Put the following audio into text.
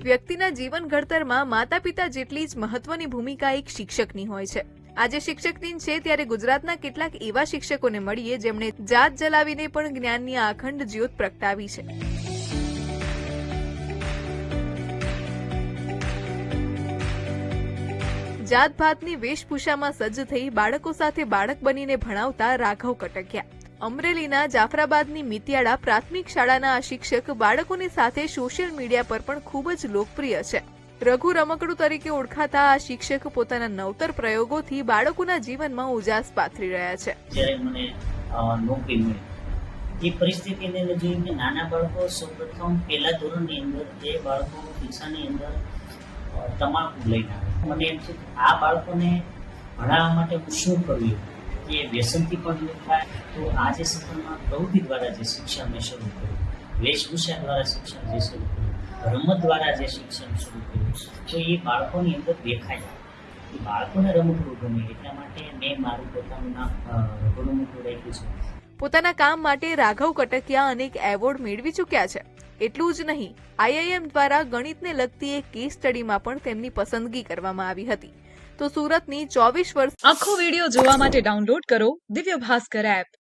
વ્યક્તિના જીવન ઘડતરમાં માતા પિતા જેટલી જ મહત્વની ભૂમિકા એક શિક્ષકની હોય છે। આજે શિક્ષક દિન છે ત્યારે ગુજરાતના કેટલાક એવા શિક્ષકોને મળીએ જેમણે જાત જલાવીને પણ જ્ઞાનની આ અખંડ જ્યોત પ્રગટાવી છે। જાત ભાતની વેશભૂષામાં સજ્જ થઈ બાળકો સાથે બાળક બનીને ભણાવતા રાઘવ કટકિયા। અમરેલીના જાફરાબાદની મિતિયાળા પ્રાથમિક શાળાના આ શિક્ષક બાળકોની સાથે સોશિયલ મીડિયા પર પણ ખૂબ જ લોકપ્રિય છે। રઘુ રમકડું તરીકે ઓળખાતા આ શિક્ષક પોતાના નવતર પ્રયોગોથી બાળકોના જીવનમાં ઉજાસ પાથરી રહ્યા છે। જ્યારે મને નોકરી મળી એ પરિસ્થિતિને જોઈ કે નાના બાળકો સૌપ્રથમ પહેલા ધોરણની અંદર એ બાળકો શિક્ષાની અંદર તમાકુ લઈને આવે। મને એમ છે કે આ બાળકોને ભણાવવા માટે હું શું કરવું કે વ્યસનથી પણ દૂર થાય। તો આજે સફળમાં પ્રવૃત્તિ દ્વારા જે શિક્ષણ મેં શરૂ કર્યું, વેશભૂષા દ્વારા શિક્ષણ જે શરૂ કર્યું, રમત દ્વારા જે શિક્ષણ શરૂ કર્યું, તો એ બાળકોની અંદર દેખાય એ બાળકોને રમકડું ગમે એટલા માટે મેં મારું પોતાનું નામ રમકડું રાખ્યું છે। પોતાના કામ માટે રાઘવ કટકિયા અનેક એવોર્ડ મેળવી ચૂક્યા છે। એટલું જ નહીં, IIM દ્વારા ગણિતને લગતી એક કેસ સ્ટડીમાં પણ તેમની પસંદગી કરવામાં આવી હતી। તો સુરતની 24 વર્ષ આખો વિડિયો જોવા માટે ડાઉનલોડ કરો દિવ્ય ભાસ્કર એપ।